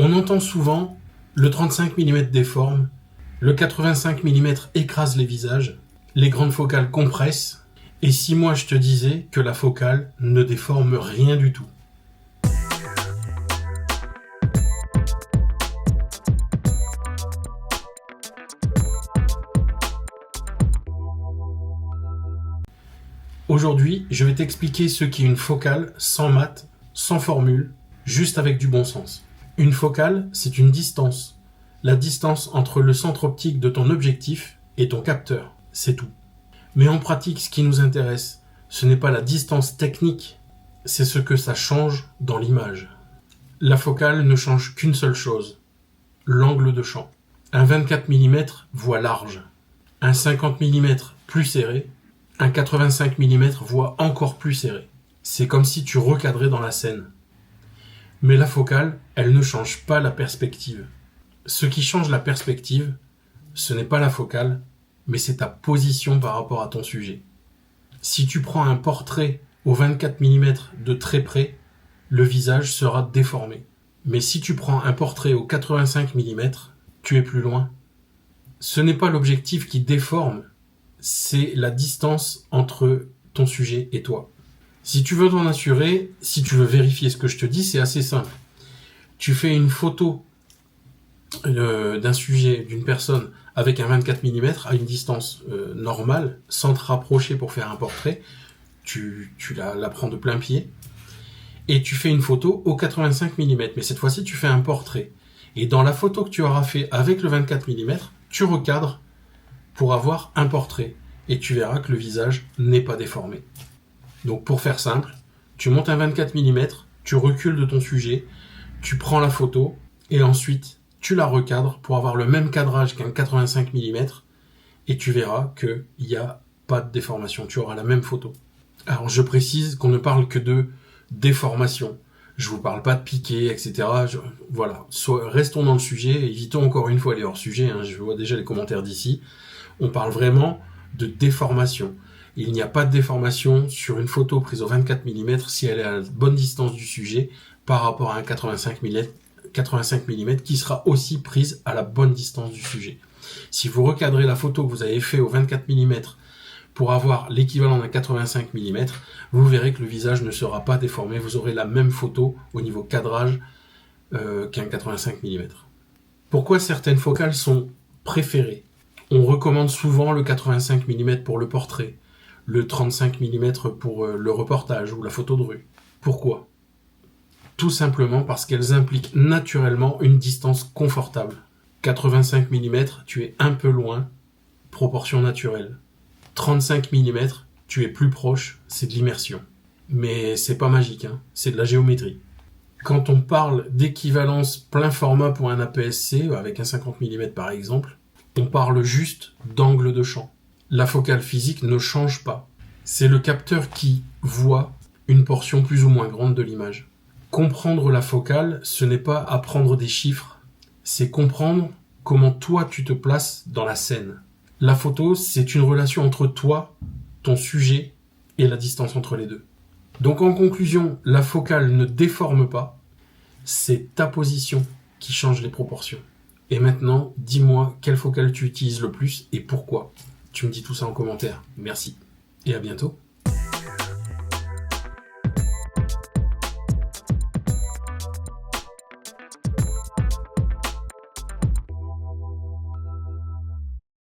On entend souvent le 35 mm déforme, le 85 mm écrase les visages, les grandes focales compressent, et si moi je te disais que la focale ne déforme rien du tout? Aujourd'hui, je vais t'expliquer ce qu'est une focale sans maths, sans formule, juste avec du bon sens. Une focale, c'est une distance. La distance entre le centre optique de ton objectif et ton capteur, c'est tout. Mais en pratique, ce qui nous intéresse, ce n'est pas la distance technique, c'est ce que ça change dans l'image. La focale ne change qu'une seule chose, l'angle de champ. Un 24 mm voit large, un 50 mm plus serré, un 85 mm voit encore plus serré. C'est comme si tu recadrais dans la scène. Mais la focale, elle ne change pas la perspective. Ce qui change la perspective, ce n'est pas la focale, mais c'est ta position par rapport à ton sujet. Si tu prends un portrait au 24 mm de très près, le visage sera déformé. Mais si tu prends un portrait au 85 mm, tu es plus loin. Ce n'est pas l'objectif qui déforme, c'est la distance entre ton sujet et toi. Si tu veux t'en assurer, si tu veux vérifier ce que je te dis, c'est assez simple. Tu fais une photo d'un sujet, d'une personne, avec un 24 mm à une distance normale, sans te rapprocher pour faire un portrait, tu la prends de plein pied, et tu fais une photo au 85 mm, mais cette fois-ci tu fais un portrait. Et dans la photo que tu auras fait avec le 24 mm, tu recadres pour avoir un portrait, et tu verras que le visage n'est pas déformé. Donc pour faire simple, tu montes un 24 mm, tu recules de ton sujet, tu prends la photo, et ensuite tu la recadres pour avoir le même cadrage qu'un 85 mm, et tu verras qu'il n'y a pas de déformation, tu auras la même photo. Alors je précise qu'on ne parle que de déformation, je vous parle pas de piqué, etc. Voilà, restons dans le sujet, évitons encore une fois les hors-sujets, je vois déjà les commentaires d'ici. On parle vraiment de déformation. Il n'y a pas de déformation sur une photo prise au 24 mm si elle est à la bonne distance du sujet par rapport à un 85 mm qui sera aussi prise à la bonne distance du sujet. Si vous recadrez la photo que vous avez fait au 24 mm pour avoir l'équivalent d'un 85 mm, vous verrez que le visage ne sera pas déformé. Vous aurez la même photo au niveau cadrage qu'un 85 mm. Pourquoi certaines focales sont préférées? On recommande souvent le 85 mm pour le portrait, le 35 mm pour le reportage ou la photo de rue. Pourquoi? Tout simplement parce qu'elles impliquent naturellement une distance confortable. 85 mm, tu es un peu loin, proportion naturelle. 35 mm, tu es plus proche, c'est de l'immersion. Mais c'est pas magique, c'est de la géométrie. Quand on parle d'équivalence plein format pour un APS-C, avec un 50 mm par exemple, on parle juste d'angle de champ. La focale physique ne change pas. C'est le capteur qui voit une portion plus ou moins grande de l'image. Comprendre la focale, ce n'est pas apprendre des chiffres, c'est comprendre comment toi tu te places dans la scène. La photo, c'est une relation entre toi, ton sujet et la distance entre les deux. Donc en conclusion, la focale ne déforme pas, c'est ta position qui change les proportions. Et maintenant, dis-moi quelle focale tu utilises le plus et pourquoi. Tu me dis tout ça en commentaire. Merci et à bientôt.